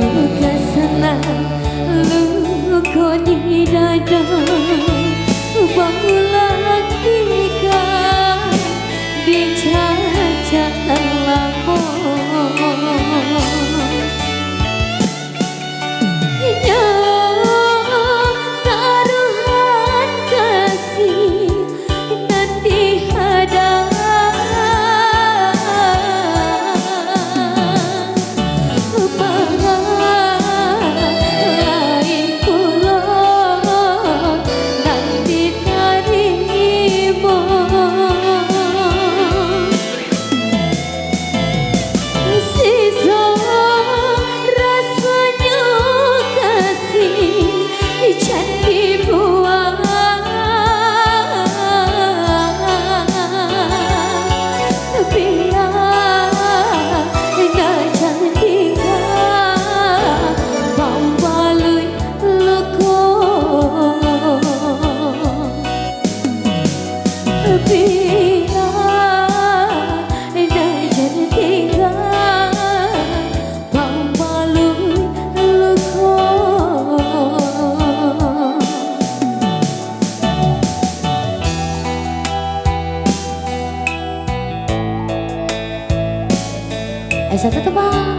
luka senang, luka di dada, bahulah ketika dicacat lama. Taruhan kasih nanti ada lain pulau nanti terima. Sisa rasanya kasih jadi buang, biar nak jadikan membalui luka, biar nak jadikan membalui luka. Satu tebak.